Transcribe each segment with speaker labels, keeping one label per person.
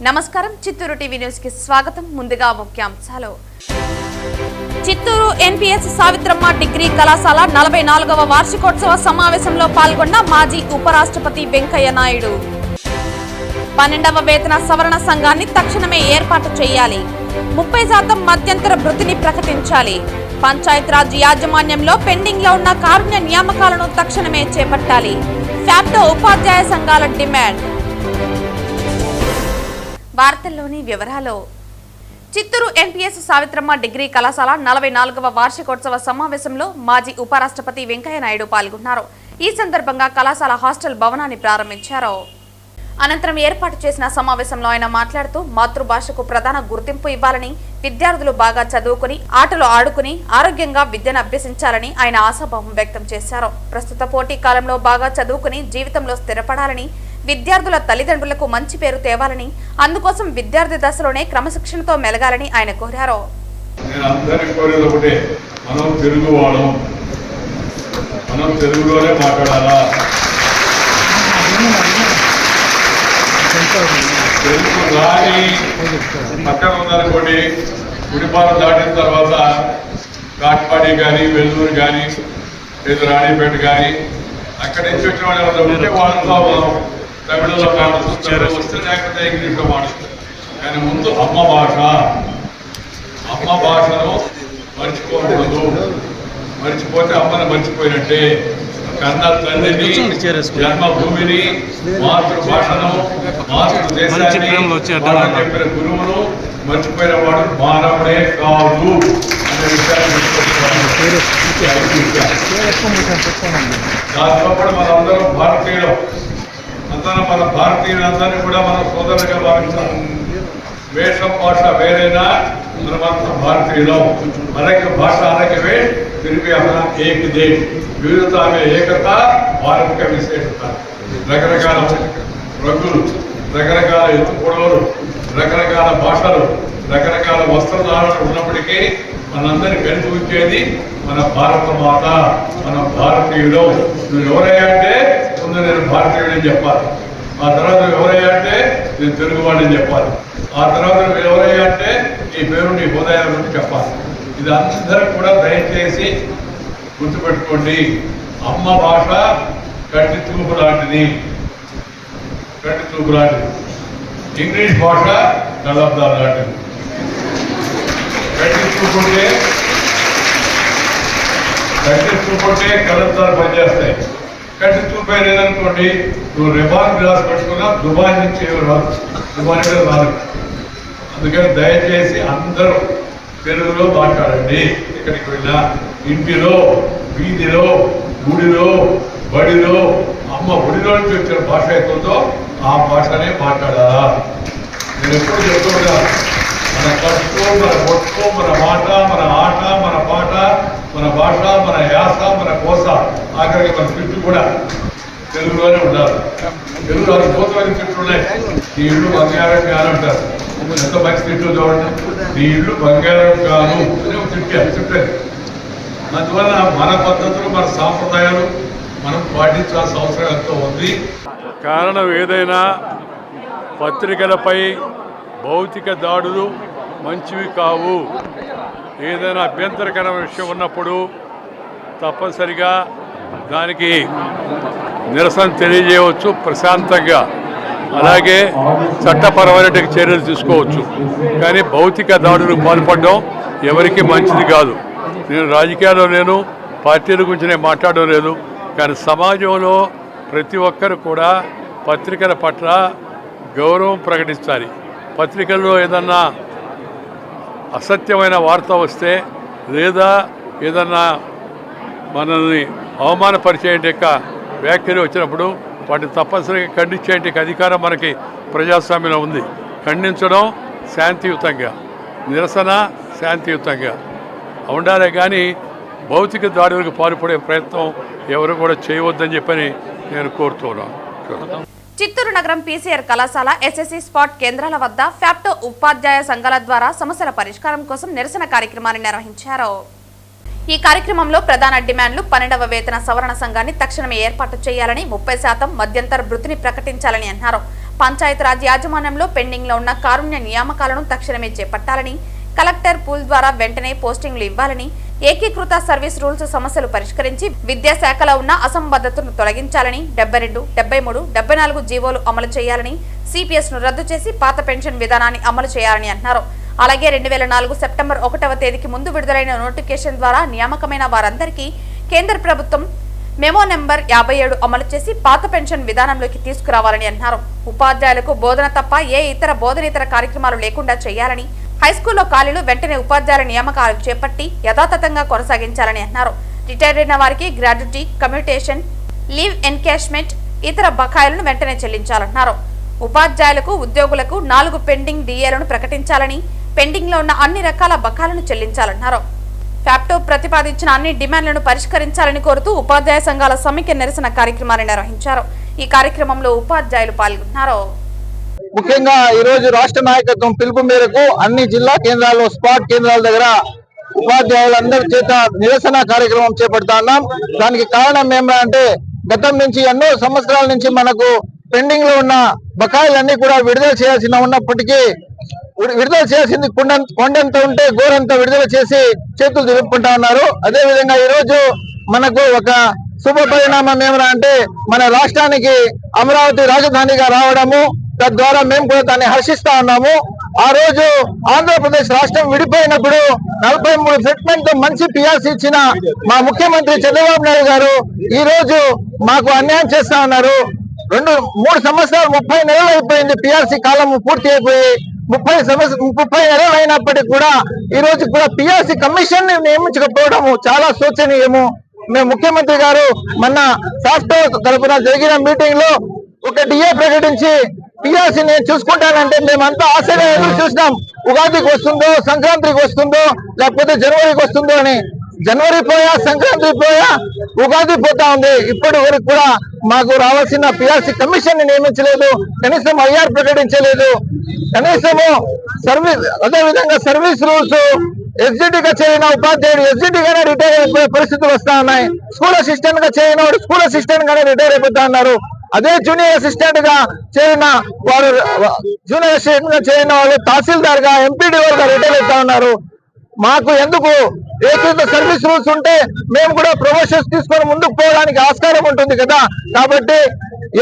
Speaker 1: నమస్కారం Chittoor TV news కి స్వాగతం. ముందుగా ముఖ్యాంశాలు. చిత్తూరు ఎన్పీఎస్ సావిత్రమ్మ డిగ్రీ కళాశాల 44వ వార్షికోత్సవ సమావేశంలో పాల్గొన్న మాజీ ఉపరాష్ట్రపతి వెంకయ్య నాయుడు. 12వ వేతన సవరణ సంఘాన్ని తక్షణమే ఏర్పాటు చేయాలి. 30% మధ్యంతర భృతిని ప్రకటించాలి. పంచాయతీరాజ్ యాజమాన్యంలో పెండింగ్ లో ఉన్న కారుణ్య నియామకాలను తక్షణమే చేపట్టాలి. ఫ్యాప్టో ఉపాధ్యాయ సంఘాల డిమాండ్. వార్తల్లోని వివరాలు. చిత్తూరు ఎన్పీఎస్ సావిత్రమ్మ డిగ్రీ కళాశాల 44వ వార్షికోత్సవ సమావేశంలో మాజీ ఉపరాష్ట్రపతి వెంకయ్య నాయుడు పాల్గొన్నారు. ఈ సందర్భంగా కళాశాల హాస్టల్ భవనాన్ని ప్రారంభించారు. అనంతరం ఏర్పాటు చేసిన సమావేశంలో ఆయన మాట్లాడుతూ మాతృభాషకు ప్రధాన గుర్తింపు ఇవ్వాలని, విద్యార్థులు బాగా చదువుకుని ఆటలు ఆడుకుని ఆరోగ్యంగా విద్యను అభ్యసించాలని ఆయన ఆశాభావం వ్యక్తం చేశారు. ప్రస్తుత పోటీ కాలంలో బాగా చదువుకుని జీవితంలో స్థిరపడాలని, విద్యార్థుల తల్లిదండ్రులకు మంచి పేరు తేవాలని, అందుకోసం విద్యార్థి దశలోనే క్రమశిక్షణతో మెలగాలని ఆయన కోరారు.
Speaker 2: పక్కన ఉందనుకోండి, గుడిపాలెం దాటిన తర్వాత కాట్పాడి కానీ, వెల్లూరు కానీ, లేదు రాణిపేట కానీ, అక్కడి నుంచి వచ్చిన వాళ్ళు ఉంటే వాళ్ళతో తమిళంలో మాట్లాడుతుంటారు, వస్తే లేకపోతే ఇంగ్లీష్లో మాట్లాడుతారు. కానీ ముందు అమ్మ భాషను మర్చిపోకూడదు. మర్చిపోతే అమ్మని మర్చిపోయినట్టే. కన్న తండ్రిని, జన్మభూమిని, మాతృభాషను, మాతృదేశాన్ని, చెప్పిన గురువును మర్చిపోయిన వాడు మానవుడే కాదు అనే విషయాన్ని దాంతో కూడా మనందరం భారతీయులం. మన భారతీయులందరినీ కూడా మనం సోదరులుగా భావించాం. వేషం భాష వేరేనా, మనమంతా భారతీయులం. మనకి భాష అనకవే తిరిగి अपना एक देश, विविधता में एकता, भारत का विशेषత. రకరకాల రంగులు, రకరకాల ఎత్తు పొడవులు, రకరకాల భాషలు, రకరకాల వస్త్రధారణలు ఉన్నప్పటికీ మనందరినీ కలిసి ఉంచేది మన భారత మాత, మన భారతీయుడు. నువ్వు ఎవరయ్యా అంటే ముందు నేను భారతీయుడని చెప్పాలి. ఆ తర్వాత నువ్వు ఎవరయ్యా అంటే నేను తెలుగువాడిని చెప్పాలి. ఆ తర్వాత నువ్వు ఎవరయ్యా అంటే నీ పేరు నీ హోదాయాల గురించి చెప్పాలి. ఇది అందరూ కూడా దయచేసి గుర్తుపెట్టుకోండి. అమ్మ భాష కంటి చూపు లాంటిది. ఇంగ్లీష్ భాష కళ్ళద్దాలు లాంటిది. కంటి చూపుంటే కళ్ళద్దాలు పనిచేస్తాయి. కంటి చూపే లేదనుకోండి, నువ్వు రిబాన్ గ్లాస్ పెట్టుకున్నా దుబాయ్ నుంచి దుబాయ్ రాదు. అందుకని దయచేసి అందరూ తెలుగులో మాట్లాడండి. ఎక్కడికి వెళ్ళినా ఇంటిలో, వీధిలో, గుడిలో, బడిలో, అమ్మ ఒడిలో నుంచి వచ్చిన భాష ఎంతో ఆ భాషనే మాట్లాడాలా. నేను ఎప్పుడు చెప్తున్నా, మన కష్టం, మన బొట్టు, మన మాట, మన ఆట, మన పాట, మన భాష, మన యాస, మన కోస, ఆఖరికి మన తిట్టు కూడా తెలుగులోనే ఉండాలి. తెలుగు అద్భుతమైన తిట్లు ఉన్నాయి. నీ ఇల్లు బంగారం కాను అంటారు. ఎంత మంచి తిట్లు చూడండి. నీ ఇల్లు బంగారం కాను తిట్టారు. అందువల్ల మన పద్ధతులు, మన సాంప్రదాయాలు మనం పాటించాల్సిన అవసరం ఎంతో ఉంది.
Speaker 3: కారణం ఏదైనా పత్రికలపై భౌతిక దాడులు మంచివి కావు. ఏదైనా అభ్యంతరకరమైన విషయం ఉన్నప్పుడు తప్పనిసరిగా దానికి నిరసన తెలియజేయవచ్చు ప్రశాంతంగా. అలాగే చట్టపరమైన చర్యలు తీసుకోవచ్చు. కానీ భౌతిక దాడులకు పాల్పడడం ఎవరికి మంచిది కాదు. నేను రాజకీయాల్లో లేను, పార్టీల గురించి నేను మాట్లాడడం లేదు. కానీ సమాజంలో ప్రతి ఒక్కరు కూడా పత్రికల పట్ల గౌరవం ప్రకటించాలి. పత్రికల్లో ఏదన్నా అసత్యమైన వార్త వస్తే, లేదా ఏదన్నా మనల్ని అవమానపరిచే వ్యాఖ్యలు వచ్చినప్పుడు వాటిని తప్పనిసరిగా ఖండించే అధికారం మనకి ప్రజాస్వామ్యంలో ఉంది. ఖండించడం శాంతియుతంగా, నిరసన శాంతియుతంగా ఉండాలి. కానీ భౌతిక దాడులకు పాల్పడే ప్రయత్నం ఎవరు కూడా చేయవద్దని చెప్పని నేను కోరుతున్నాను.
Speaker 1: చిత్తూరు నగరం పీసీఆర్ కళాశాల ఎస్ఎస్సీ స్పాట్ కేంద్రాల వద్ద ఫ్యాప్టో ఉపాధ్యాయ సంఘాల ద్వారా సమస్యల పరిష్కారం కోసం నిరసన కార్యక్రమాన్ని నిర్వహించారు. ఈ కార్యక్రమంలో ప్రధాన డిమాండ్లు 12వ వేతన సవరణ సంఘాన్ని తక్షణమే ఏర్పాటు చేయాలని, 30% మధ్యంతర భృతిని ప్రకటించాలని అన్నారు. పంచాయతీరాజ్ యాజమాన్యంలో పెండింగ్ లో ఉన్న కారుణ్య నియామకాలను తక్షణమే చేపట్టాలని, కలెక్టర్ పూల్ ద్వారా వెంటనే పోస్టింగ్లు ఇవ్వాలని, ఏకీకృత సర్వీస్ రూల్స్ సమస్యలు పరిష్కరించి విద్యాశాఖలో ఉన్న అసంబద్ధతను తొలగించాలని, 72, 73, 74 జీవోలు అమలు చేయాలని, సిపిఎస్ ను రద్దు చేసి పాత పెన్షన్ విధానాన్ని అమలు చేయాలని అన్నారు. అలాగే 2004 సెప్టెంబర్ 1వ తేదీకి ముందు విడుదలైన నోటిఫికేషన్ ద్వారా నియామకమైన వారందరికీ కేంద్ర ప్రభుత్వం మెమో నెంబర్ 57 అమలు చేసి పాత పెన్షన్ విధానంలోకి తీసుకురావాలని అన్నారు. ఉపాధ్యాయులకు బోధన తప్ప ఏ ఇతర బోధనేతర కార్యక్రమాలు లేకుండా చేయాలని, హైస్కూల్లో ఖాళీలు వెంటనే ఉపాధ్యాయుల నియామకాలు చేపట్టి యథాతథంగా కొనసాగించాలని అన్నారు. రిటైర్ అయిన వారికి గ్రాడ్యుటీ, కమ్యూటేషన్, లీవ్ ఎన్కాష్మెంట్, ఇతర బకాయిలను వెంటనే చెల్లించాలన్నారు. ఉపాధ్యాయులకు, ఉద్యోగులకు 4 పెండింగ్ డిఏలను ప్రకటించాలని, పెండింగ్ లో ఉన్న అన్ని రకాల బకాయిలను చెల్లించాలన్నారు. ఫ్యాప్టో ప్రతిపాదించిన అన్ని డిమాండ్లను పరిష్కరించాలని కోరుతూ ఉపాధ్యాయ సంఘాల సమైక్య నిరసన కార్యక్రమాన్ని నిర్వహించారు. ఈ కార్యక్రమంలో ఉపాధ్యాయులు పాల్గొన్నారు.
Speaker 4: ముఖ్యంగా ఈ రోజు రాష్ట్ర నాయకత్వం పిలుపు మేరకు అన్ని జిల్లా కేంద్రాల్లో, స్పాట్ కేంద్రాల దగ్గర ఉపాధ్యాయులందరి చేత నిరసన కార్యక్రమం చేపడతా ఉన్నాం. దానికి కారణం ఏమంటే గతం నుంచి ఎన్నో సంవత్సరాల నుంచి మనకు పెండింగ్ లో ఉన్న బకాయిలన్నీ కూడా విడుదల చేయాల్సిన ఉన్నప్పటికీ విడుదల చేయాల్సింది కొండంత ఉంటే గోరంతా విడుదల చేసి చేతులు దులుపుకుంటా ఉన్నారు. అదే విధంగా ఈ రోజు మనకు ఒక శుభ పరిణామం ఏమంటే మన రాష్ట్రానికి అమరావతి రాజధానిగా రావడము, తద్వారా మేము కూడా దాన్ని హర్షిస్తా ఉన్నాము. ఆ రోజు ఆంధ్రప్రదేశ్ రాష్ట్రం విడిపోయినప్పుడు 43 సెగ్మెంట్ తో మంచి పిఆర్సీ ఇచ్చిన మా ముఖ్యమంత్రి చంద్రబాబు నాయుడు గారు ఈ రోజు మాకు అన్యాయం చేస్తా ఉన్నారు. 3 సంవత్సరాలు 30 నెలలు అయిపోయింది. పిఆర్సీ కాలం పూర్తి అయిపోయి 30 నెలలు అయినప్పటికీ కూడా ఈ రోజు కూడా పిఆర్సీ కమిషన్ ని నియమించకపోవడము చాలా శోచనీయము. మేము ముఖ్యమంత్రి గారు మొన్న సాఫ్ట్వేర్ తరపున జరిగిన మీటింగ్ లో ఒక డిఏ ప్రకటించి పిఆర్సీ నేను చూసుకుంటానంటే మేమంతా ఆశగా ఎదురు చూసినాం. ఉగాదికి వస్తుందో, సంక్రాంతికి వస్తుందో, లేకపోతే జనవరికి వస్తుందో అని. జనవరి పోయా, సంక్రాంతి పోయా, ఉగాది పోతా ఉంది. ఇప్పటి వరకు కూడా మాకు రావాల్సిన పిఆర్సీ కమిషన్ ని నియమించలేదు, కనీసం ఐఆర్ ప్రకటించలేదు, కనీసము సర్వీస్, అదే విధంగా సర్వీస్ రూల్స్ ఎస్జిటిగా చేరిన ఉపాధ్యాయుడు ఎస్జిటిగానే రిటైర్ అయిపోయే పరిస్థితులు వస్తా ఉన్నాయి. స్కూల్ అసిస్టెంట్ గా చేరిన వాడు స్కూల్ అసిస్టెంట్ గానే రిటైర్ అయిపోతా ఉన్నారు. అదే జూనియర్ అసిస్టెంట్ గా చేరిన వారు, జూనియర్ అసిస్టెంట్ గా చేరిన వాళ్ళు తహసీల్దార్ గా, ఎంపీడీఓ గా రిటైర్ అవుతా ఉన్నారు. మాకు ఎందుకు ఏకీకృత సర్వీస్ రూల్స్ ఉంటే మేము కూడా ప్రమోషన్స్ తీసుకొని ముందుకు పోవడానికి ఆస్కారం ఉంటుంది కదా. కాబట్టి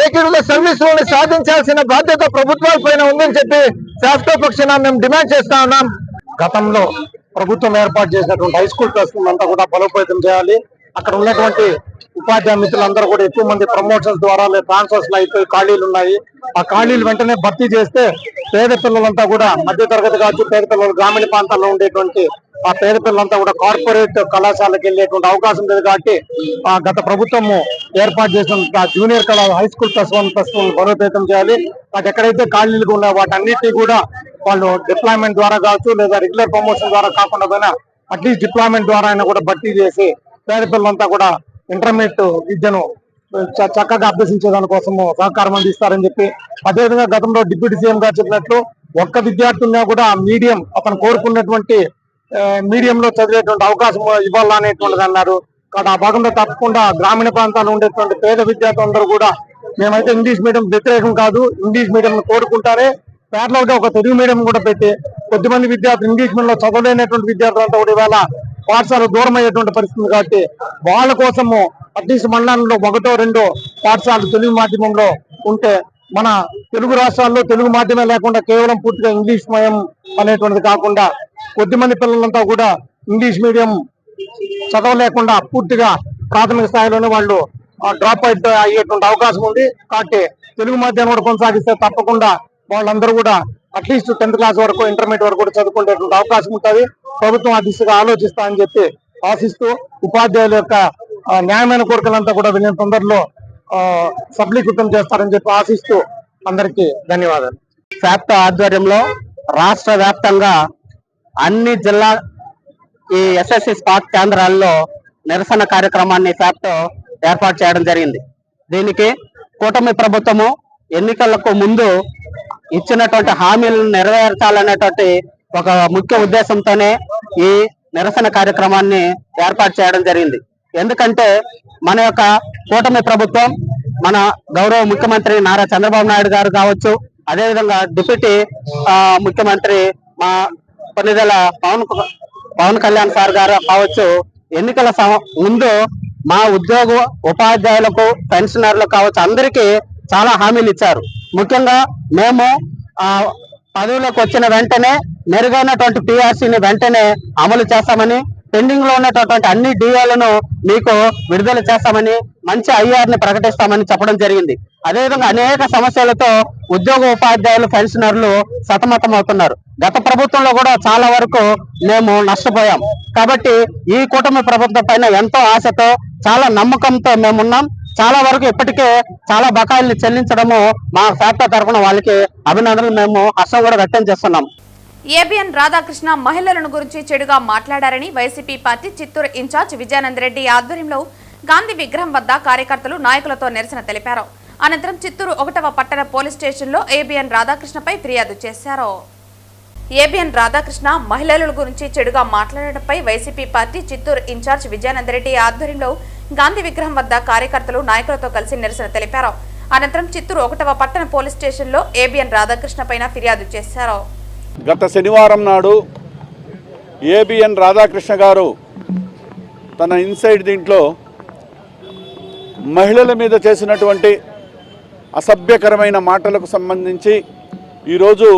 Speaker 4: ఏకీకృత సర్వీస్ రూల్ ని సాధించాల్సిన బాధ్యత ప్రభుత్వాల పైన ఉందని చెప్పి శాస్త్ర పక్షాన మేము డిమాండ్ చేస్తా ఉన్నాం.
Speaker 5: గతంలో ప్రభుత్వం ఏర్పాటు చేసినటువంటి హై స్కూల్ క్లాస్ అంతా కూడా బలోపేతం చేయాలి. అక్కడ ఉన్నటువంటి ఉపాధ్యాయ మిత్రులందరూ కూడా ఎక్కువ మంది ప్రమోషన్స్ ద్వారా ట్రాన్స్ఫర్స్ అయిపోయి ఖాళీలు ఉన్నాయి. ఆ ఖాళీలు వెంటనే భర్తీ చేస్తే పేద పిల్లలంతా కూడా, మధ్య తరగతి కావచ్చు, పేద పిల్లలు గ్రామీణ ప్రాంతాల్లో ఉండేటువంటి ఆ పేద పిల్లలంతా కూడా కార్పొరేట్ కళాశాలకు వెళ్ళేటువంటి అవకాశం లేదు. కాబట్టి గత ప్రభుత్వము ఏర్పాటు చేసిన జూనియర్ హై స్కూల్ +1, బలోపేతం చేయాలి. వాటి ఎక్కడైతే ఖాళీలు ఉన్నాయో వాటి అన్నిటినీ కూడా వాళ్ళు డిప్లాయ్మెంట్ ద్వారా కావచ్చు, లేదా రెగ్యులర్ ప్రమోషన్ ద్వారా కాకుండా పోయినా అట్లీస్ట్ డిప్లాయ్మెంట్ ద్వారా అయినా కూడా భర్తీ చేసి పేద పిల్లలంతా కూడా ఇంటర్మీడియట్ విద్యను చక్కగా అభ్యసించే దానికోసము సహకారం అందిస్తారని చెప్పి, అదేవిధంగా గతంలో డిప్యూటీ సీఎం గారు చెప్పినట్లు ఒక్క విద్యార్థి ఉన్నా కూడా మీడియం, అతను కోరుకున్నటువంటి మీడియంలో చదివేటువంటి అవకాశం ఇవ్వాలనేటువంటిది అన్నారు. కాబట్టి ఆ భాగంలో తప్పకుండా గ్రామీణ ప్రాంతాల్లో ఉండేటువంటి పేద విద్యార్థులందరూ కూడా, మేమైతే ఇంగ్లీష్ మీడియం వ్యతిరేకం కాదు, ఇంగ్లీష్ మీడియం కోరుకుంటారే, ప్యారలల్ గా ఒక తెలుగు మీడియం కూడా పెట్టి కొద్దిమంది విద్యార్థులు ఇంగ్లీష్ మీడియంలో చదవలేనటువంటి విద్యార్థులంతా కూడా ఇవాళ పాఠశాల దూరం అయ్యేటువంటి పరిస్థితి. కాబట్టి వాళ్ళ కోసము అట్లీస్ట్ మండలంలో 1-2 పాఠశాలలు తెలుగు మాధ్యమంలో ఉంటే, మన తెలుగు రాష్ట్రాల్లో తెలుగు మాధ్యమే లేకుండా కేవలం పూర్తిగా ఇంగ్లీష్ మయం అనేటువంటిది కాకుండా కొద్దిమంది పిల్లలంతా కూడా ఇంగ్లీష్ మీడియం చదవలేకుండా పూర్తిగా ప్రాథమిక స్థాయిలోనే వాళ్ళు డ్రాప్ అయ్యేటువంటి అవకాశం ఉంది. కాబట్టి తెలుగు మాధ్యమం కూడా కొనసాగిస్తే తప్పకుండా వాళ్ళందరూ కూడా అట్లీస్ట్ 10th క్లాస్ వరకు, ఇంటర్మీడియట్ వరకు కూడా చదువుకునేటువంటి అవకాశం ఉంటుంది. ప్రభుత్వం ఆ దిశగా ఆలోచిస్తా అని చెప్పి ఆశిస్తూ, ఉపాధ్యాయుల యొక్క న్యాయమైన కోరికలంతా కూడా వీళ్ళ తొందరలో సఫలీకృతం చేస్తారని చెప్పి ఆశిస్తూ అందరికీ ధన్యవాదాలు.
Speaker 4: ఫ్యాప్టో ఆధ్వర్యంలో రాష్ట్ర వ్యాప్తంగా అన్ని జిల్లా ఈ ఎస్ఎస్సి స్పాట్ కేంద్రాల్లో నిరసన కార్యక్రమాన్ని ఫ్యాప్టో ఏర్పాటు చేయడం జరిగింది. దీనికి కూటమి ప్రభుత్వము ఎన్నికలకు ముందు ఇచ్చినటువంటి హామీలను నెరవేర్చాలనేటువంటి ఒక ముఖ్య ఉద్దేశంతోనే ఈ నిరసన కార్యక్రమాన్ని ఏర్పాటు చేయడం జరిగింది. ఎందుకంటే మన యొక్క కూటమి ప్రభుత్వం
Speaker 6: మన గౌరవ ముఖ్యమంత్రి నారా చంద్రబాబు నాయుడు గారు కావచ్చు, అదేవిధంగా డిప్యూటీ ముఖ్యమంత్రి మా కొన్నిదల పవన్ కళ్యాణ్ సార్ గారు కావచ్చు, ఎన్నికల ముందు మా ఉద్యోగ ఉపాధ్యాయులకు పెన్షనర్లకు కావచ్చు అందరికీ చాలా హామీలు ఇచ్చారు. ముఖ్యంగా మేము పదవులకు వచ్చిన వెంటనే మెరుగైనటువంటి పిఆర్సీని వెంటనే అమలు చేస్తామని, పెండింగ్ లో ఉన్నటువంటి అన్ని డిఏలను మీకు విడుదల చేస్తామని, మంచి ఐఆర్ ని ప్రకటిస్తామని చెప్పడం జరిగింది. అదేవిధంగా అనేక సమస్యలతో ఉద్యోగ ఉపాధ్యాయులు పెన్షనర్లు సతమతం అవుతున్నారు. గత ప్రభుత్వంలో కూడా చాలా వరకు మేము నష్టపోయాం. కాబట్టి ఈ కూటమి ప్రభుత్వం పైన ఎంతో ఆశతో చాలా నమ్మకంతో మేమున్నాం. చాలా వరకు ఇప్పటికే చాలా బకాయిల్ని చెల్లించడము మా ఫ్యాక్టరీ తరఫున వాళ్ళకి అభినందనలు, మేము హర్షం కూడా వ్యక్తం చేస్తున్నాం.
Speaker 1: ఏబిఎన్ రాధాకృష్ణ మహిళలను గురించి చెడుగా మాట్లాడారని వైసీపీ పార్టీ చిత్తూరు ఇన్ఛార్జ్ విజయానందరెడ్డి ఆధ్వర్యంలో గాంధీ విగ్రహం వద్ద కార్యకర్తలు నాయకులతో నిరసన తెలిపారు. అనంతరం చిత్తూరు 1వ పట్టణ పోలీస్ స్టేషన్లో ఏబిఎన్ రాధాకృష్ణపై ఫిర్యాదు చేశారు. ఏబిఎన్ రాధాకృష్ణ మహిళల గురించి చెడుగా మాట్లాడడంపై వైసీపీ పార్టీ చిత్తూరు ఇన్ఛార్జ్ విజయానందరెడ్డి ఆధ్వర్యంలో గాంధీ విగ్రహం వద్ద కార్యకర్తలు నాయకులతో కలిసి నిరసన తెలిపారు. అనంతరం చిత్తూరు 1వ పట్టణ పోలీస్ స్టేషన్లో ఏబిఎన్ రాధాకృష్ణ పైన ఫిర్యాదు చేశారు.
Speaker 7: గత శనివారం నాడు ఏబిఎన్ రాధాకృష్ణ గారు తన ఇన్సైడ్ దీంట్లో మహిళల మీద చేసినటువంటి అసభ్యకరమైన మాటలకు సంబంధించి ఈరోజు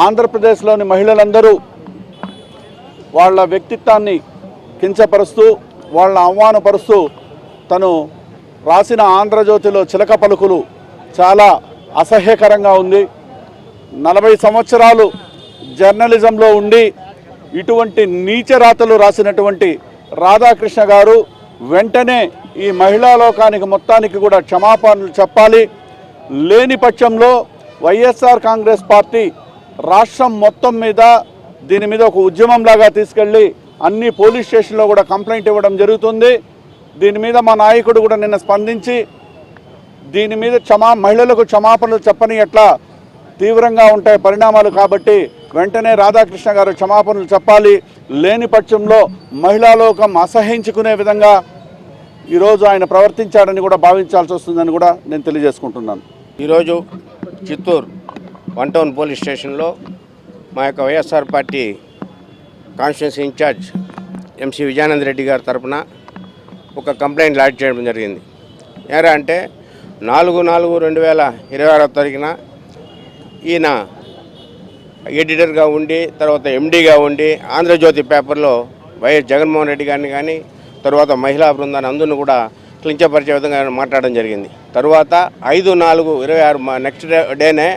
Speaker 7: ఆంధ్రప్రదేశ్లోని మహిళలందరూ వాళ్ళ వ్యక్తిత్వాన్ని కించపరుస్తూ, వాళ్ళ అవమానపరుస్తూ తను రాసిన ఆంధ్రజ్యోతిలో చిలక పలుకులు చాలా అసహ్యకరంగా ఉంది. 40 సంవత్సరాలు జర్నలిజంలో ఉండి ఇటువంటి నీచరాతలు రాసినటువంటి రాధాకృష్ణ గారు వెంటనే ఈ మహిళా లోకానికి మొత్తానికి కూడా క్షమాపణలు చెప్పాలి. లేని పక్షంలో వైఎస్ఆర్ కాంగ్రెస్ పార్టీ రాష్ట్రం మొత్తం మీద దీని మీద ఒక ఉద్యమంలాగా తీసుకెళ్ళి అన్ని పోలీస్ స్టేషన్లో కూడా కంప్లైంట్ ఇవ్వడం జరుగుతుంది. దీని మీద మా నాయకుడు కూడా నిన్న స్పందించి దీని మీద మహిళలకు క్షమాపణలు చెప్పని ఎట్లా తీవ్రంగా ఉంటాయి పరిణామాలు, కాబట్టి వెంటనే రాధాకృష్ణ గారు క్షమాపణలు చెప్పాలి. లేని పక్షంలో మహిళా లోకం అసహించుకునే విధంగా ఈరోజు ఆయన ప్రవర్తించాడని కూడా భావించాల్సి వస్తుందని కూడా నేను తెలియజేసుకుంటున్నాను.
Speaker 8: ఈరోజు చిత్తూరు 1 టౌన్ పోలీస్ స్టేషన్లో మా యొక్క YSR party constituency incharge MC Vijayanandareddy గారి తరఫున ఒక కంప్లైంట్ లాడ్జ్ చేయడం జరిగింది. ఏరా అంటే 4/4/2026 తారీఖున ఈయన ఎడిటర్గా ఉండి తర్వాత ఎండీగా ఉండి ఆంధ్రజ్యోతి పేపర్లో వైఎస్ జగన్మోహన్ రెడ్డి గారిని కానీ తర్వాత మహిళా బృందాన్ని అందరిని కూడా క్లించపరిచే విధంగా మాట్లాడడం జరిగింది. తర్వాత 5/4/26 నెక్స్ట్ డేనే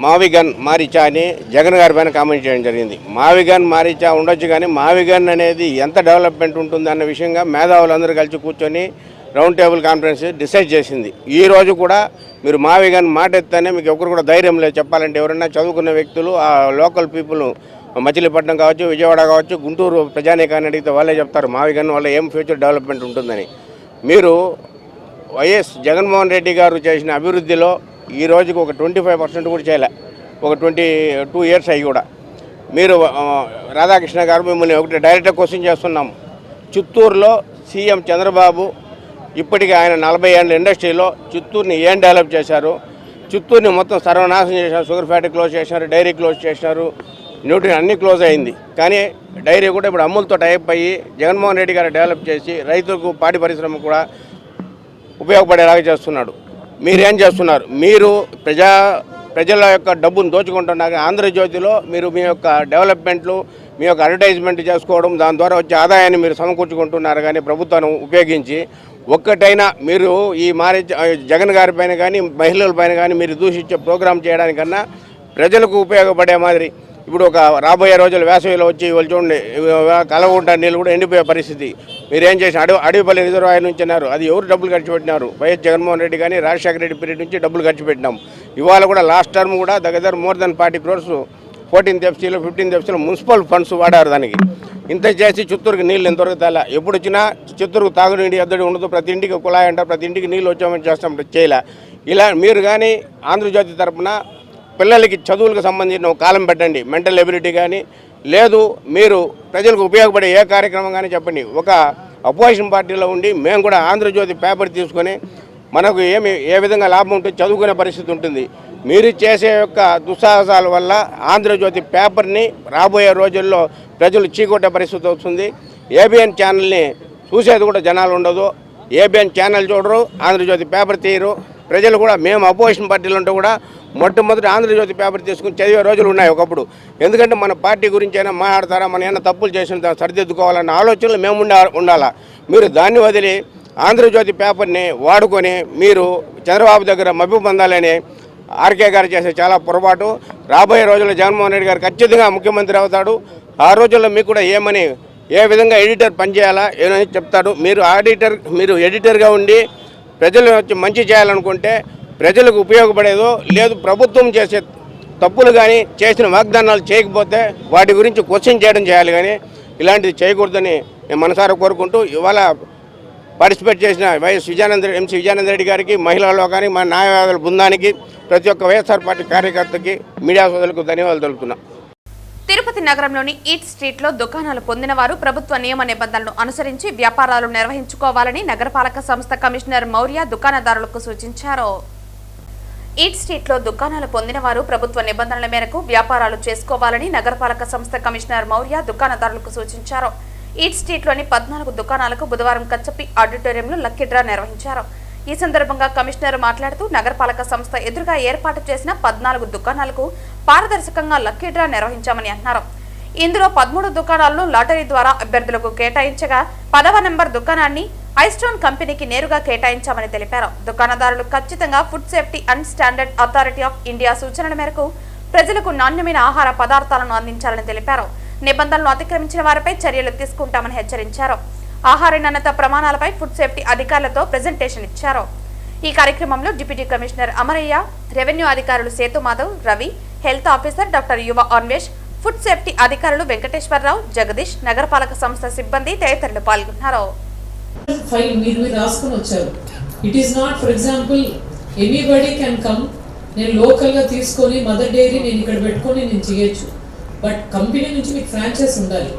Speaker 8: మావిగన్ మారిచా అని జగన్ గారి పైన కామెంట్ చేయడం జరిగింది. మావిగన్ మారిచా ఉండొచ్చు, కానీ మావిగన్ అనేది ఎంత డెవలప్మెంట్ ఉంటుంది అన్న విషయంగా మేధావులందరూ కలిసి కూర్చొని రౌండ్ టేబుల్ కాన్ఫరెన్స్ డిసైడ్ చేసింది. ఈ రోజు కూడా మీరు మావిగన్ మాట ఎత్తానే మీకు ఎవరు కూడా ధైర్యం లేదు చెప్పాలంటే. ఎవరైనా చదువుకున్న వ్యక్తులు ఆ లోకల్ పీపుల్ మచిలీపట్నం కావచ్చు, విజయవాడ కావచ్చు, గుంటూరు ప్రజానీకాన్ని అడిగితే వాళ్ళే చెప్తారు మావిగన్ వల్ల ఏం ఫ్యూచర్ డెవలప్మెంట్ ఉంటుందని. మీరు వైఎస్ జగన్మోహన్ రెడ్డి గారు చేసిన అభివృద్ధిలో ఈ రోజుకి ఒక 25% కూడా చేయలే, ఒక 22 ఇయర్స్ అయ్యి కూడా. మీరు రాధాకృష్ణ గారు మిమ్మల్ని ఒకటి డైరెక్ట్గా క్వశ్చన్ చేస్తున్నాం. చిత్తూరులో సీఎం చంద్రబాబు ఇప్పటికీ ఆయన 40 ఏళ్ళ ఇండస్ట్రీలో చిత్తూరుని ఏం డెవలప్ చేశారు? చిత్తూరుని మొత్తం సర్వనాశనం చేశారు. షుగర్ ఫ్యాక్టరీ క్లోజ్ చేసినారు, డైరీ క్లోజ్ చేసినారు, న్యూట్రిన్ అన్నీ క్లోజ్ అయింది. కానీ డైరీ కూడా ఇప్పుడు అమూల్తో టైప్ అయ్యి జగన్మోహన్ రెడ్డి గారు డెవలప్ చేసి రైతులకు పాడి పరిశ్రమ కూడా ఉపయోగపడేలాగా చేస్తున్నాడు. మీరేం చేస్తున్నారు? మీరు ప్రజల యొక్క డబ్బును దోచుకుంటున్నారు. ఆంధ్రజ్యోతిలో మీరు మీ యొక్క డెవలప్మెంట్లు, మీ యొక్క అడ్వర్టైజ్మెంట్ చేసుకోవడం, దాని ద్వారా వచ్చే ఆదాయాన్ని మీరు సమకూర్చుకుంటున్నారు. కానీ ప్రభుత్వాన్ని ఉపయోగించి ఒక్కటైనా మీరు ఈ జగన్ గారి పైన కానీ మహిళల పైన కానీ మీరు దూషించే ప్రోగ్రాం చేయడానికన్నా ప్రజలకు ఉపయోగపడే మాదిరి ఇప్పుడు ఒక రాబోయే రోజులు వేసవిలో వచ్చి వాళ్ళు చూడండి కలవకుంట నీళ్ళు కూడా ఎండిపోయే పరిస్థితి. మీరేం చేసిన అడవిపల్లి రిజర్వాయర్ నుంచి అన్నారు, అది ఎవరు డబ్బులు ఖర్చు పెట్టినారు? వైఎస్ జగన్మోహన్ రెడ్డి కానీ రాజశేఖర రెడ్డి పీరియడ్ నుంచి డబ్బులు ఖర్చు పెట్టినాం. ఇవాళ కూడా లాస్ట్ టర్మ్ కూడా దగ్గర మోర్ దెన్ 40 crores 14th FCలో 15th FCలో మున్సిపల్ ఫండ్స్ వాడారు. దానికి ఇంత చేసి చిత్తూరుకి నీళ్ళు ఎంతవరకు తేలా. ఎప్పుడు వచ్చినా చిత్తూరుకు తాగునీటి ఎద్దడి ఉండదు, ప్రతి ఇంటికి కుళాయి అంటారు, ప్రతి ఇంటికి నీళ్ళు వచ్చామని చేస్తాం, చేయలే. ఇలా మీరు కానీ ఆంధ్రజ్యోతి తరఫున పిల్లలకి చదువులకు సంబంధించిన ఒక కాలం పెట్టండి, మెంటల్ ఎబిలిటీ కానీ లేదు, మీరు ప్రజలకు ఉపయోగపడే ఏ కార్యక్రమం కానీ చెప్పండి. ఒక అపోజిషన్ పార్టీలో ఉండి మేము కూడా ఆంధ్రజ్యోతి పేపర్ తీసుకొని మనకు ఏ విధంగా లాభం ఉంటుంది చదువుకునే పరిస్థితి ఉంటుంది. మీరు చేసే యొక్క దుస్సాహసాల వల్ల ఆంధ్రజ్యోతి పేపర్ని రాబోయే రోజుల్లో ప్రజలు చీకొట్టే పరిస్థితి వస్తుంది. ఏబిఎన్ ఛానల్ని చూసేది కూడా జనాలు ఉండదు. ఏబిఎన్ ఛానల్ చూడరు, ఆంధ్రజ్యోతి పేపర్ తీయరు. ప్రజలు కూడా మేము అపోజిషన్ పార్టీలు ఉంటే కూడా మొట్టమొదటి ఆంధ్రజ్యోతి పేపర్ తీసుకుని చదివే రోజులు ఉన్నాయి ఒకప్పుడు. ఎందుకంటే మన పార్టీ గురించి అయినా మాట్లాడతారా, మన ఏమైనా తప్పులు చేసిన సరిదిద్దుకోవాలన్న ఆలోచనలు మేము ఉండాలా. మీరు దాన్ని వదిలి ఆంధ్రజ్యోతి పేపర్ని వాడుకొని మీరు చంద్రబాబు దగ్గర మభ్య పొందాలని ఆర్కే గారు చేసే చాలా పొరపాటు. రాబోయే రోజుల్లో జగన్మోహన్ రెడ్డి గారు ఖచ్చితంగా ముఖ్యమంత్రి అవుతాడు. ఆ రోజుల్లో మీకు కూడా ఏ విధంగా ఎడిటర్ పనిచేయాలా ఏమని చెప్తాడు. మీరు ఎడిటర్గా ఉండి ప్రజలు వచ్చి మంచి చేయాలనుకుంటే ప్రజలకు ఉపయోగపడేదో లేదు, ప్రభుత్వం చేసే తప్పులు కానీ చేసిన వాగ్దానాలు చేయకపోతే వాటి గురించి క్వశ్చన్ చేయాలి కానీ ఇలాంటిది చేయకూడదని నేను మనసారా కోరుకుంటూ ఇవాళ పార్టిసిపేట్ చేసిన ఎంసీ విజయానంద రెడ్డి గారికి, మహిళా లోకానికి, మన న్యాయవాదుల బృందానికి, ప్రతి ఒక్క వైఎస్ఆర్ పార్టీ కార్యకర్తకి, మీడియా సోదరులకు ధన్యవాదాలు తెలుపుతున్నా.
Speaker 1: తిరుపతి నగరంలోని ఈట్ స్ట్రీట్లో దుకాణాలు పొందిన వారు ప్రభుత్వ నియమ నిబంధనలను అనుసరించి వ్యాపారాలు నిర్వహించుకోవాలని నగరపాలక సంస్థ కమిషనర్ మౌర్య దుకాణదారులకు సూచించారు. ఈట్ స్ట్రీట్లో దుకాణాలు పొందిన వారు ప్రభుత్వ నిబంధనల మేరకు వ్యాపారాలు చేసుకోవాలని నగరపాలక సంస్థ కమిషనర్ మౌర్య దుకాణదారులకు సూచించారు. ఈట్ స్ట్రీట్లోని 14 దుకాణాలకు బుధవారం కచ్చపి ఆడిటోరియంలో లక్కీ డ్రా నిర్వహించారు. ఈ సందర్భంగా కమిషనర్ మాట్లాడుతూ నగరపాలక సంస్థ ఎదురుగా ఏర్పాటు చేసిన 14 దుకాణాలకు పారదర్శకంగా లక్కీ డ్రా నిర్వహించామని అన్నారు. ఇందులో 13 దుకాణాలను లాటరీ ద్వారా అభ్యర్థులకు కేటాయించగా 10వ నెంబర్ దుకాణాన్ని ఐస్టోన్ కంపెనీకి నేరుగా కేటాయించామని తెలిపారు. దుకాణదారులు ఖచ్చితంగా food safety and standard authority of India సూచనల మేరకు ప్రజలకు నాణ్యమైన ఆహార పదార్థాలను అందించాలని తెలిపారు. నిబంధనలు అతిక్రమించిన వారిపై చర్యలు తీసుకుంటామని హెచ్చరించారు. ఆహార నాణ్యత ప్రమాణాలపై ఫుడ్ సేఫ్టీ అధికారులతో ప్రెజెంటేషన్ ఇచ్చారు. ఈ కార్యక్రమంలో డిప్యూటీ కమిషనర్ అమరయ్య, రెవెన్యూ అధికారులు Sethu Madhav, Ravi, health officer doctor Yuva Anvesh, food safety అధికారులు వెంకటేశ్వరరావు, జగదీష్, నగరపాలక సంస్థ సిబ్బంది తదితరులు పాల్గొన్నారు.
Speaker 9: మీరు రాసుకొని వచ్చారు. It is not for example anybody can come, నేను లోకల్గా తీసుకొని మదర్ డైరీ నేను ఇక్కడ పెట్టుకొని నేను చేయొచ్చు, బట్ కంపెనీ నుంచి మీకు ఫ్రాంచైజ్ ఉండాలి.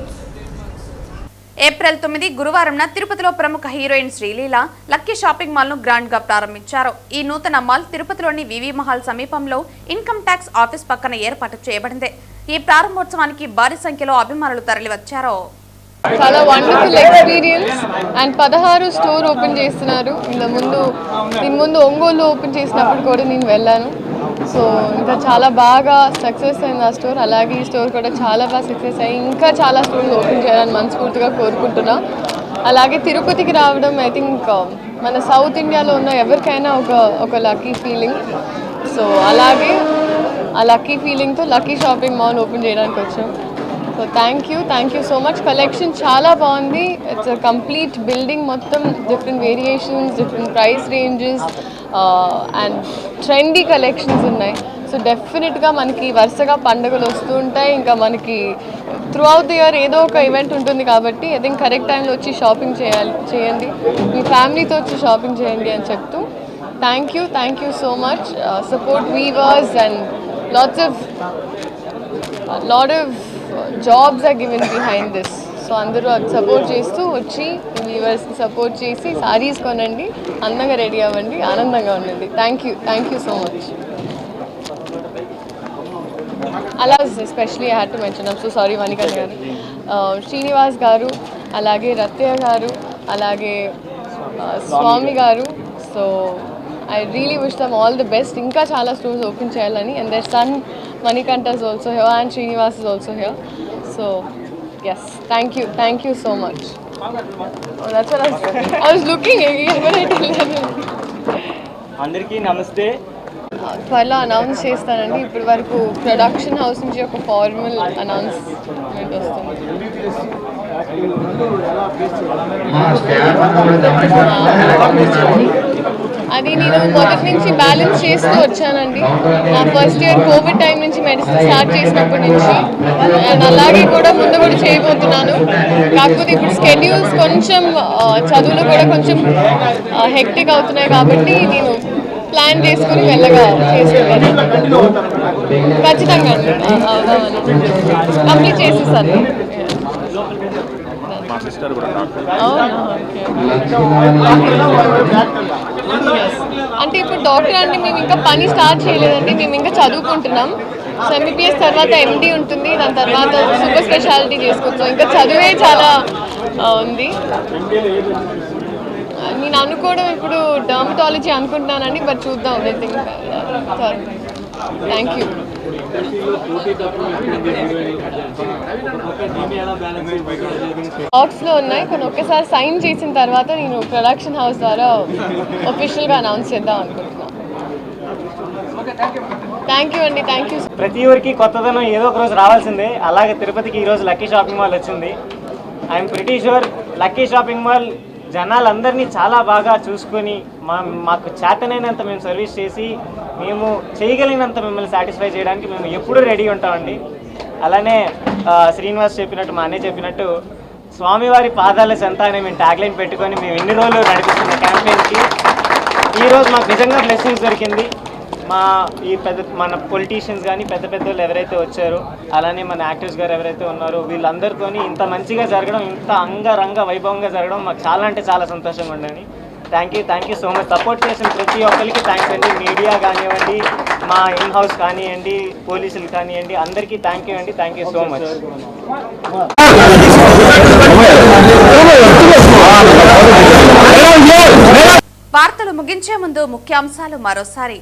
Speaker 1: ఏప్రిల్ 9 గురువారం తిరుపతిలో ప్రముఖ heroine Sreeleela lucky shopping mall ను గ్రాండ్ గా ప్రారంభించారు. ఈ నూతన మాల్ తిరుపతిలోని వివి మహల్ సమీపంలో ఇన్కమ్ ట్యాక్స్ ఆఫీస్ పక్కన ఏర్పాటు చేయబడింది. ఈ ప్రారంభోత్సవానికి భారీ సంఖ్యలో అభిమానులు తరలివచ్చారు.
Speaker 10: చాలా wonderful experience. And 16 store open చేస్తున్నారు. దీని ముందు ఒంగోలు ఓపెన్ చేసినప్పుడు కూడా నేను వెళ్ళాను. సో ఇంకా చాలా బాగా సక్సెస్ అయింది ఆ స్టోర్. అలాగే ఈ స్టోర్ కూడా చాలా బాగా సక్సెస్ అయ్యి ఇంకా చాలా స్టోర్స్ ఓపెన్ చేయాలని మనస్ఫూర్తిగా కోరుకుంటున్నా. అలాగే తిరుపతికి రావడం ఐ థింక్ మన సౌత్ ఇండియాలో ఉన్న ఎవరికైనా ఒక లక్కీ ఫీలింగ్. సో అలాగే ఆ లక్కీ ఫీలింగ్తో లక్కీ షాపింగ్ మాల్ ఓపెన్ చేయడానికి వచ్చాం. So thank you so much. Collection చాలా బాగుంది. ఇట్స్ అ కంప్లీట్ బిల్డింగ్, మొత్తం different variations, different price ranges and trendy collections ఉన్నాయి. సో డెఫినెట్గా మనకి వరుసగా పండుగలు వస్తూ ఉంటాయి. ఇంకా మనకి త్రూ అవుట్ ది ఇయర్ ఏదో ఒక ఈవెంట్ ఉంటుంది కాబట్టి ఐ థింక్ కరెక్ట్ టైంలో వచ్చి షాపింగ్ చేయండి, మీ ఫ్యామిలీతో వచ్చి షాపింగ్ చేయండి అని చెప్తూ thank you so much. Support weavers and lot of jobs are given behind this. So అందరూ అది సపోర్ట్ చేస్తూ వచ్చి వ్యూవర్స్కి సపోర్ట్ చేసి సారీస్ కొనండి, అందంగా రెడీ అవ్వండి, ఆనందంగా ఉండండి. Thank you so much. అలా especially I had to mention, I'm so sorry వనికన్ గారు, శ్రీనివాస్ గారు, అలాగే రత్తయ్య గారు, అలాగే స్వామి గారు. So I really wish them all the best. Inka chala stores open cheyalani, and their son Manikanta is also here and Srinivas is also here. So yes, thank you so much. Oh, that's what I was looking again when I tell them.
Speaker 11: Andariki namaste.
Speaker 10: త్వరలో announce చేస్తానండి. ఇప్పటి వరకు production house నుంచి ఒక formal announcement వస్తుంది. అది నేను మొదటి నుంచి బ్యాలెన్స్ చేస్తూ వచ్చానండి. నా ఫస్ట్ ఇయర్ కోవిడ్ టైం నుంచి మెడిసిన్ స్టార్ట్ చేసినప్పటి నుంచి, అండ్ అలాగే కూడా ముందు కూడా చేయబోతున్నాను. కాకపోతే ఇప్పుడు స్కెడ్యూల్స్ కొంచెం చదువులు కూడా కొంచెం హెక్టిక్ అవుతున్నాయి కాబట్టి నేను ప్లాన్ చేసుకుని వెళ్ళగా చేసుకుంటాను. ఖచ్చితంగా అండి, కంప్లీట్ చేసేసాను.
Speaker 7: మా సిస్టర్ కూడా డాక్టర్.
Speaker 10: అంటే ఇప్పుడు డాక్టర్ అంటే మేము ఇంకా పని స్టార్ట్ చేయలేదండి, మేము ఇంకా చదువుకుంటున్నాం. సో ఎంబీబీఎస్ తర్వాత ఎండి ఉంటుంది, దాని తర్వాత సూపర్ స్పెషాలిటీ చేసుకుంటాం. ఇంకా చదువే చాలా ఉంది. నేను అనుకోవడం ఇప్పుడు డర్మటాలజీ అనుకుంటున్నానండి, బట్ చూద్దాం. Thank you. బాక్స్లో ఉన్నాయి, కానీ ఒక్కసారి సైన్ చేసిన తర్వాత నేను ప్రొడక్షన్ హౌస్ ద్వారా ఒఫిషియల్గా అనౌన్స్ చేద్దాం అనుకుంటున్నాను. థ్యాంక్ యూ అండి, థ్యాంక్ యూ.
Speaker 11: ప్రతి ఊరికి కొత్తదనం ఏదో ఒక రోజు రావాల్సిందే. అలాగే తిరుపతికి ఈరోజు లక్కీ షాపింగ్ మాల్ వచ్చింది. I'm pretty sure lucky shopping mall జనాలందరినీ చాలా బాగా చూసుకొని మాకు చేతనైనంత మేము సర్వీస్ చేసి మేము చేయగలిగినంత మిమ్మల్ని సాటిస్ఫై చేయడానికి మేము ఎప్పుడూ రెడీ ఉంటామండి. అలానే శ్రీనివాస్ చెప్పినట్టు, మా అన్నయ్య చెప్పినట్టు, స్వామివారి పాదాల చెంత అనే మేము ట్యాగ్లైన్ పెట్టుకొని మేము ఎన్ని రోజులు నడిపిస్తున్న క్యాంపెయిన్కి ఈరోజు మాకు నిజంగా బ్లెస్సింగ్స్ దొరికింది. మన పొలిటీషియన్స్ కానీ పెద్ద వాళ్ళు ఎవరైతే వచ్చారో, అలానే మన యాక్టర్స్ గారు ఎవరైతే ఉన్నారో, వీళ్ళందరితో ఇంత మంచిగా జరగడం, ఇంత అంగరంగ వైభవంగా జరగడం మాకు చాలా అంటే చాలా సంతోషంగా ఉండండి. Thank you so much. Support చేసిన ప్రతి ఒక్కరికి థ్యాంక్స్ అండి. మీడియా కానివ్వండి, మా ఇన్ హౌస్ కానివ్వండి, పోలీసులు కానివ్వండి, అందరికీ థ్యాంక్ యూ అండి. Thank you so much.
Speaker 1: వార్తలు ముగించే ముందు ముఖ్యాంశాలు మరోసారి.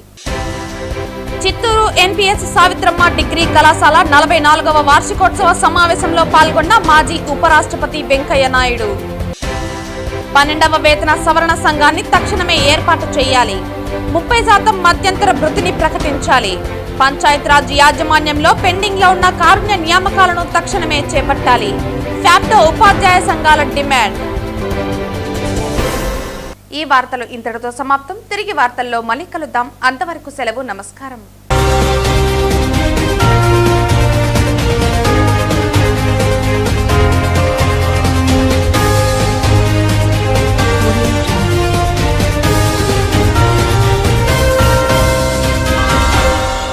Speaker 1: చిత్తూరు ఎన్పీఎస్ సావిత్రమ్మ డిగ్రీ కళాశాల 44వ వార్షికోత్సవ సమావేశంలో పాల్గొన్న మాజీ ఉపరాష్ట్రపతి వెంకయ్య నాయుడు. 12వ వేతన సవరణ సంఘాన్ని తక్షణమే ఏర్పాటు చేయాలి. 30% మధ్యంతర భృతిని ప్రకటించాలి. పంచాయతీరాజ్ యాజమాన్యంలో పెండింగ్ లో ఉన్న కారుణ్య నియామకాలను తక్షణమే చేపట్టాలి. ఫ్యాప్టో ఉపాధ్యాయ సంఘాల డిమాండ్. ఈ వార్తలు ఇంతటితో సమాప్తం. తిరిగి వార్తల్లో మళ్ళీ కలుద్దాం. అంతవరకు సెలవు. నమస్కారం.